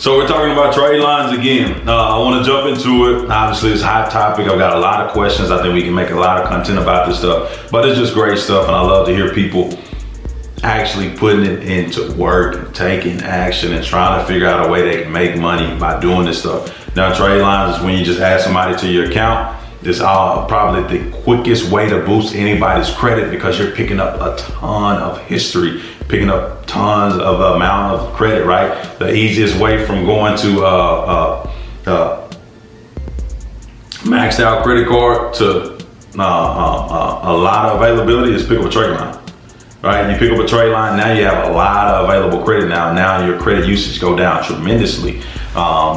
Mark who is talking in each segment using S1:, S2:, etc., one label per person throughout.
S1: So we're talking about trade lines again. I want to jump into it. Obviously, it's a hot topic. I've got a lot of questions. I think we can make a lot of content about this stuff, but it's just great stuff. And I love to hear people actually putting it into work and taking action and trying to figure out a way they can make money by doing this stuff. Now, trade lines is when you just add somebody to your account. It's probably the quickest way to boost anybody's credit because you're picking up a ton of history, picking up tons of amount of credit, right? The easiest way from going to maxed out credit card to a lot of availability is pick up a trade line, right? You pick up a trade line, now you have a lot of available credit now your credit usage go down tremendously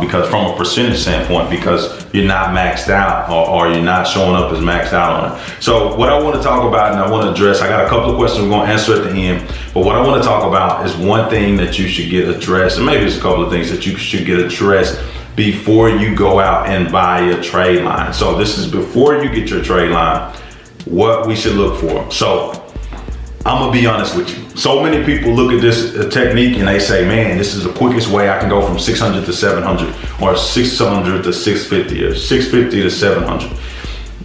S1: because from a percentage standpoint, because you're not maxed out or you're not showing up as maxed out on it. So what I want to talk about and I want to address, I got a couple of questions we're going to answer at the end, but what I want to talk about is one thing that you should get addressed, and maybe it's a couple of things that you should get addressed before you go out and buy a trade line. So this is before you get your trade line, what we should look for. So I'm gonna be honest with you. So many people look at this technique and they say, man, this is the quickest way I can go from 600 to 700 or 600 to 650 or 650 to 700.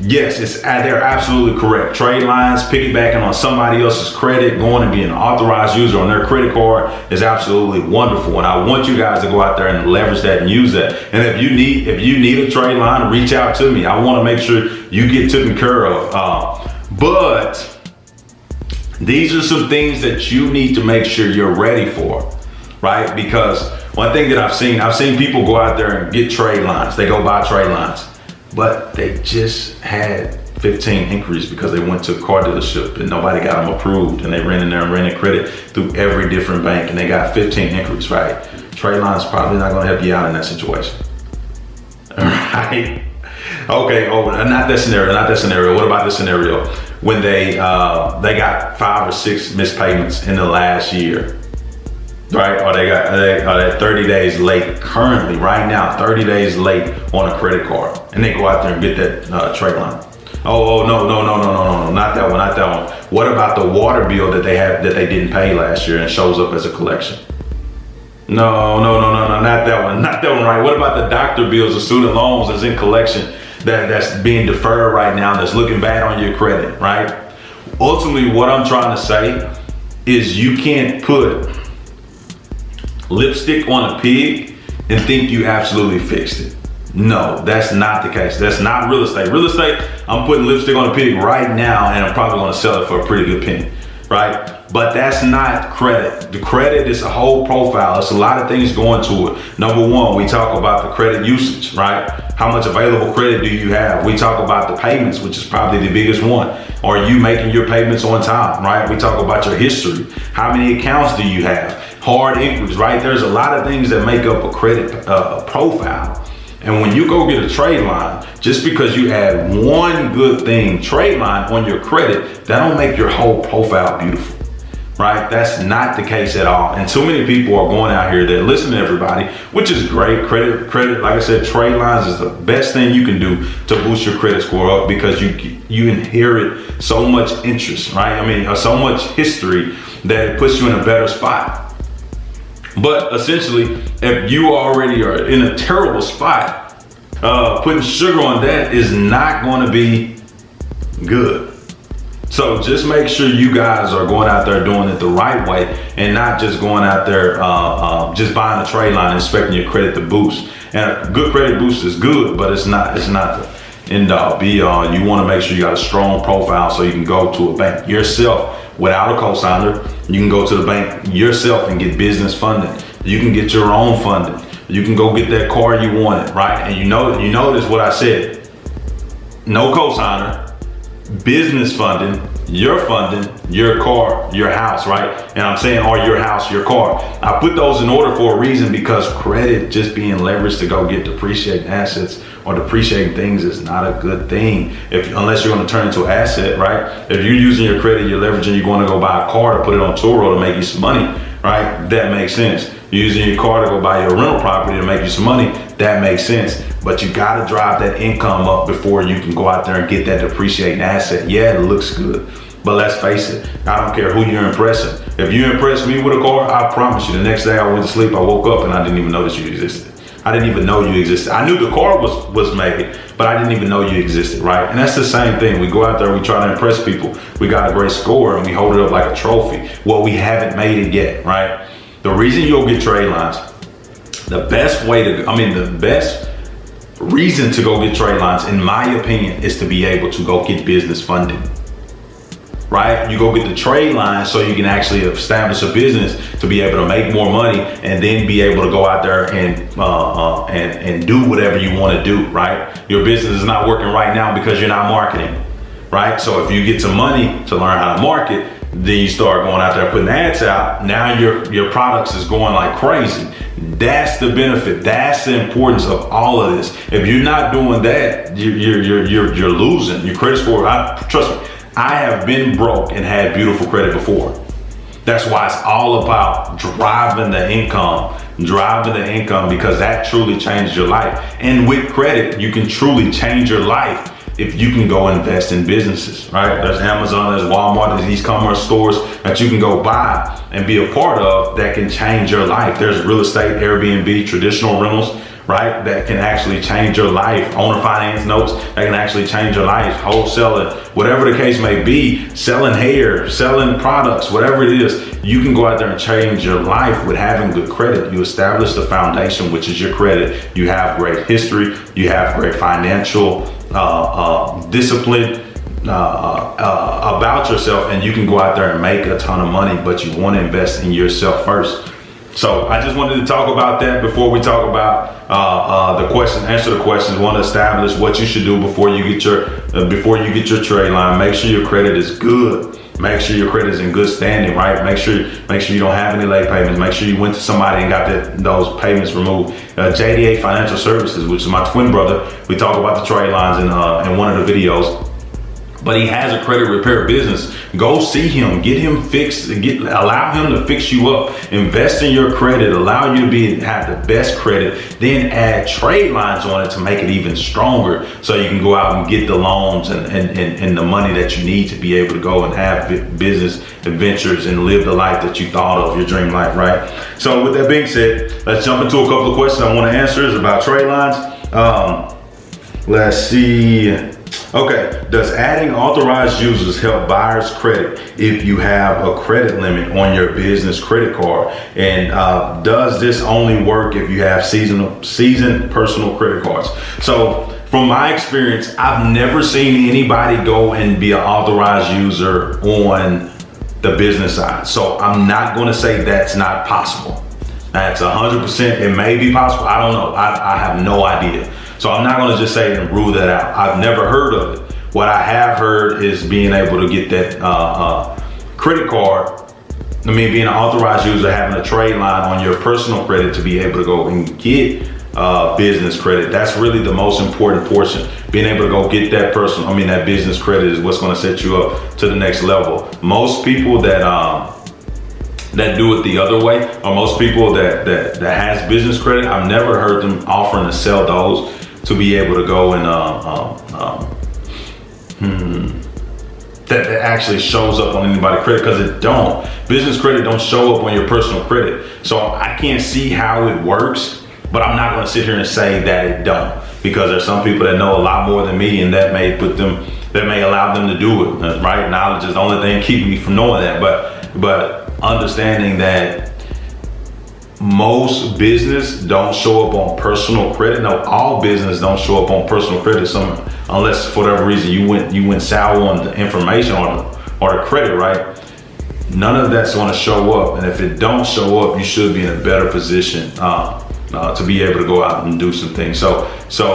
S1: Yes, they're absolutely correct. Trade lines, piggybacking on somebody else's credit, going and being an authorized user on their credit card is absolutely wonderful. And I want you guys to go out there and leverage that and use that. And if you need a trade line, reach out to me. I want to make sure you get taken care of. But these are some things that you need to make sure you're ready for, right? Because one thing that I've seen people go out there and get trade lines. They go buy trade lines, but they just had 15 inquiries because they went to a car dealership and nobody got them approved, and they ran in there and rented credit through every different bank and they got 15 inquiries, right? Trade lines probably not gonna help you out in that situation, right? Okay, not that scenario. What about this scenario? When they got 5 or 6 missed payments in the last year, right? Or they're 30 days late currently, right now, 30 days late on a credit card, and they go out there and get that trade line. No, not that one. What about the water bill that they didn't pay last year and shows up as a collection? No, not that one, right? What about the doctor bills, the student loans that's in collection that's being deferred right now, that's looking bad on your credit, right? Ultimately, what I'm trying to say is you can't put lipstick on a pig and think you absolutely fixed it. No, that's not the case. That's not real estate. Real estate, I'm putting lipstick on a pig right now and I'm probably gonna sell it for a pretty good penny, right? But that's not credit. The credit is a whole profile. It's a lot of things going to it. Number one, we talk about the credit usage, right? How much available credit do you have? We talk about the payments, which is probably the biggest one. Are you making your payments on time, right? We talk about your history. How many accounts do you have? Hard inquiries, right? There's a lot of things that make up a credit profile. And when you go get a trade line, just because you add one good thing, trade line on your credit, that don't make your whole profile beautiful. Right? That's not the case at all. And too many people are going out here that listen to everybody, which is great. Credit, like I said, trade lines is the best thing you can do to boost your credit score up because you inherit so much interest, right? I mean, so much history that it puts you in a better spot. But essentially, if you already are in a terrible spot, putting sugar on that is not going to be good. So just make sure you guys are going out there doing it the right way and not just going out there just buying a trade line and expecting your credit to boost. And a good credit boost is good, but it's not the end all be all. You want to make sure you got a strong profile so you can go to a bank yourself without a co-signer. You can go to the bank yourself and get business funding. You can get your own funding. You can go get that car you wanted, right? And you notice what I said. No co-signer. Business funding, your car, your house, right? And I'm saying, or your house, your car. I put those in order for a reason because credit just being leveraged to go get depreciating assets or depreciating things is not a good thing. Unless you're going to turn into an asset, right? If you're using your credit, you're leveraging, you're going to go buy a car to put it on Turo to make you some money, right? That makes sense. You're using your car to go buy your rental property to make you some money. That makes sense. But you got to drive that income up before you can go out there and get that depreciating asset. Yeah, it looks good. But let's face it, I don't care who you're impressing. If you impress me with a car, I promise you, the next day I went to sleep, I woke up and I didn't even know that you existed. I didn't even know you existed. I knew the car was made, but I didn't even know you existed, right? And that's the same thing. We go out there, we try to impress people. We got a great score and we hold it up like a trophy. Well, we haven't made it yet, right? The reason you'll get trade lines, the best reason to go get trade lines, in my opinion, is to be able to go get business funding. Right? You go get the trade line so you can actually establish a business to be able to make more money and then be able to go out there and do whatever you want to do, right? Your business is not working right now because you're not marketing, right? So if you get some money to learn how to market, then you start going out there putting ads out. Now your products is going like crazy. That's the benefit. That's the importance of all of this. If you're not doing that, you're losing your credit score. Trust me. I have been broke and had beautiful credit before. That's why it's all about driving the income because that truly changes your life. And with credit, you can truly change your life if you can go invest in businesses, right? There's Amazon, there's Walmart, there's e-commerce stores that you can go buy and be a part of that can change your life. There's real estate, Airbnb, traditional rentals, right? That can actually change your life. Owner finance notes that can actually change your life. Wholesaling, whatever the case may be, selling hair, selling products, whatever it is, you can go out there and change your life with having good credit. You establish the foundation, which is your credit. You have great history. You have great financial discipline about yourself, and you can go out there and make a ton of money, but you want to invest in yourself first. So I just wanted to talk about that before we talk about answer the questions. Want to establish what you should do before you get your trade line. Make sure your credit is good. Make sure your credit is in good standing, right? Make sure you don't have any late payments. Make sure you went to somebody and got those payments removed. JDA Financial Services, which is my twin brother, we talk about the trade lines in one of the videos. But he has a credit repair business. Go see him, get him fixed, allow him to fix you up, invest in your credit, allow you to have the best credit, then add trade lines on it to make it even stronger so you can go out and get the loans and the money that you need to be able to go and have business adventures and live the life that you thought of, your dream life, right? So with that being said, let's jump into a couple of questions I want to answer is about trade lines. Let's see. Okay, does adding authorized users help buyers' credit if you have a credit limit on your business credit card? And does this only work if you have seasoned personal credit cards? So from my experience, I've never seen anybody go and be an authorized user on the business side. So I'm not going to say that's not possible. That's 100%. It may be possible. I don't know. I have no idea. So I'm not going to just say and rule that out. I've never heard of it. What I have heard is being able to get that credit card. Being an authorized user, having a trade line on your personal credit to be able to go and get business credit. That's really the most important portion. Being able to go get that that business credit is what's going to set you up to the next level. Most people that do it the other way, or most people that has business credit, I've never heard them offering to sell those to be able to go and that actually shows up on anybody's credit, because it don't. Business credit don't show up on your personal credit. So I can't see how it works, but I'm not going to sit here and say that it don't, because there's some people that know a lot more than me, and that may allow them to do it, right? Knowledge is the only thing keeping me from knowing that, but understanding that most business don't show up on personal credit. No, all business don't show up on personal credit. Unless for whatever reason you went sour on the information or the credit, right? None of that's going to show up. And if it don't show up, you should be in a better position to be able to go out and do some things. So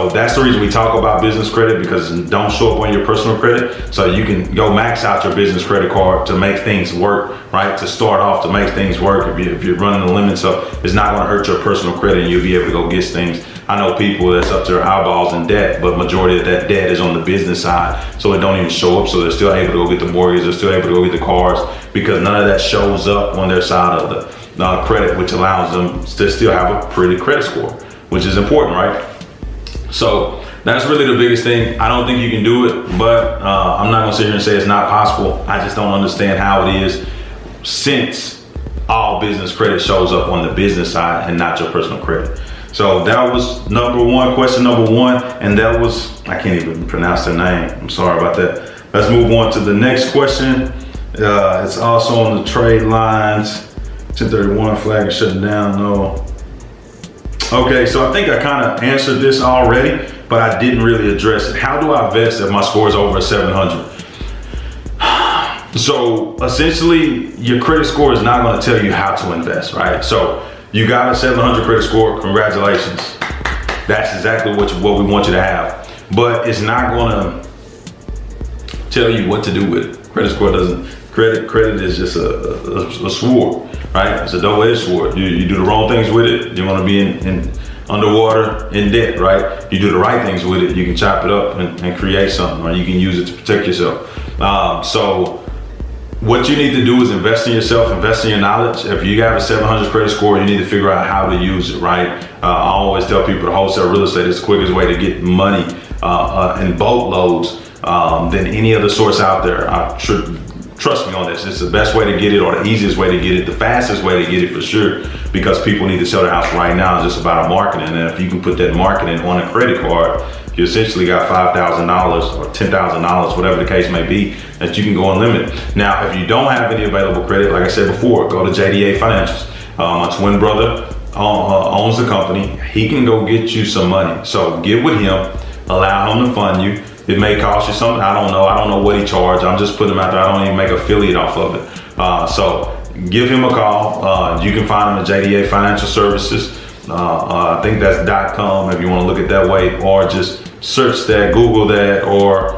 S1: that's the reason we talk about business credit, because it don't show up on your personal credit. So you can go max out your business credit card to make things work, right? To start off, to make things work. If you're running the limit, so it's not going to hurt your personal credit, and you'll be able to go get things. I know people that's up to their eyeballs in debt, but majority of that debt is on the business side, so it don't even show up. So they're still able to go get the mortgage, they're still able to go get the cars, because none of that shows up on their side of the credit, which allows them to still have a pretty credit score, which is important, right? So that's really the biggest thing. I don't think you can do it, but I'm not gonna sit here and say it's not possible. I just don't understand how it is, since all business credit shows up on the business side and not your personal credit. So that was question number one, and that was, I can't even pronounce their name. I'm sorry about that. Let's move on to the next question. It's also on the trade lines. 1031 flag is shutting down. No. Okay, so I think I kind of answered this already, but I didn't really address it. How do I invest if my score is over 700? So essentially, your credit score is not going to tell you how to invest, right? So you got a 700 credit score, congratulations. That's exactly what we want you to have. But it's not going to tell you what to do with it. Credit score doesn't. Credit is just a sword, right? It's a double-edged sword. You do the wrong things with it, you're going to be in underwater, in debt, right? You do the right things with it, you can chop it up and create something, or you can use it to protect yourself. So what you need to do is invest in yourself, invest in your knowledge. If you have a 700 credit score, you need to figure out how to use it, right? I always tell people the wholesale real estate is the quickest way to get money in boatloads than any other source out there. Trust me on this. It's the best way to get it, or the easiest way to get it, the fastest way to get it for sure, because people need to sell their house right now. It's just about marketing. And if you can put that marketing on a credit card, you essentially got $5,000 or $10,000, whatever the case may be, that you can go unlimited. Now, if you don't have any available credit, like I said before, go to JDA Financials. My twin brother owns the company. He can go get you some money. So get with him, allow him to fund you. It may cost you something. I don't know what he charged. I'm just putting him out there. I don't even make affiliate off of it. So give him a call. You can find him at JDA Financial Services. I think that's .com if you want to look at that way, or just search that, Google that, or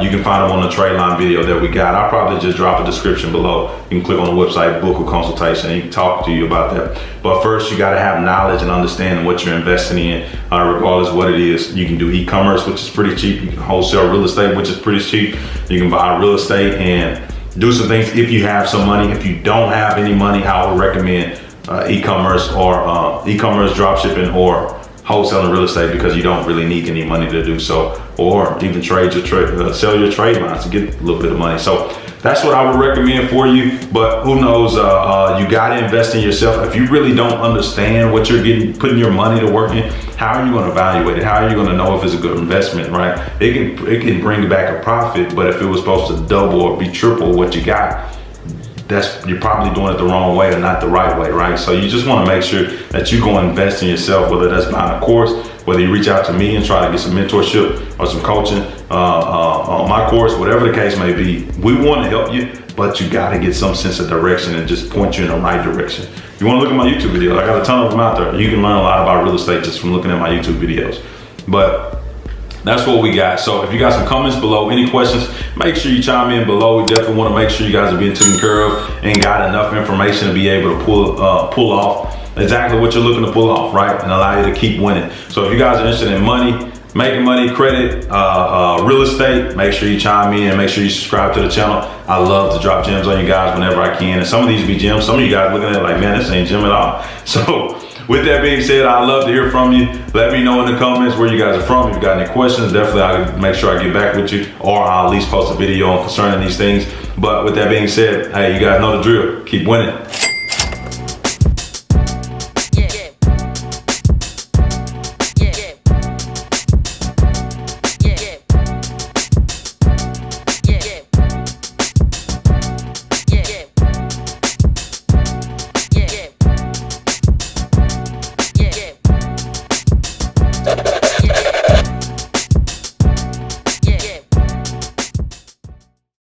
S1: you can find them on the Tradeline video that we got. I'll probably just drop a description below. You can click on the website, book a consultation, and he can talk to you about that. But first, you got to have knowledge and understanding what you're investing in, regardless of what it is. You can do e-commerce, which is pretty cheap. You can wholesale real estate, which is pretty cheap. You can buy real estate and do some things if you have some money. If you don't have any money, I would recommend e-commerce or e-commerce dropshipping or wholesaling real estate, because you don't really need any money to do so, or even sell your trade lines to get a little bit of money. So that's what I would recommend for you. But who knows, you got to invest in yourself. If you really don't understand what you're putting your money to work in, how are you going to evaluate it? How are you going to know if it's a good investment, right? It can bring back a profit, but if it was supposed to double or be triple what you got, you're probably doing it the wrong way or not the right way, right? So you just want to make sure that you go invest in yourself, whether that's buying a course, whether you reach out to me and try to get some mentorship or some coaching on my course, whatever the case may be. We want to help you, but you got to get some sense of direction and just point you in the right direction. You want to look at my YouTube videos, I got a ton of them out there. You can learn a lot about real estate just from looking at my YouTube videos. But that's what we got. So if you got some comments below, any questions, make sure you chime in below. We definitely want to make sure you guys are being taken care of and got enough information to be able to pull off exactly what you're looking to pull off, right? And allow you to keep winning. So if you guys are interested in money, making money, credit, real estate, make sure you chime in and make sure you subscribe to the channel. I love to drop gems on you guys whenever I can. And some of these be gems. Some of you guys looking at it like, man, this ain't gem at all. So with that being said, I'd love to hear from you. Let me know in the comments where you guys are from. If you've got any questions, definitely I'll make sure I get back with you, or I'll at least post a video concerning these things. But with that being said, hey, you guys know the drill. Keep winning.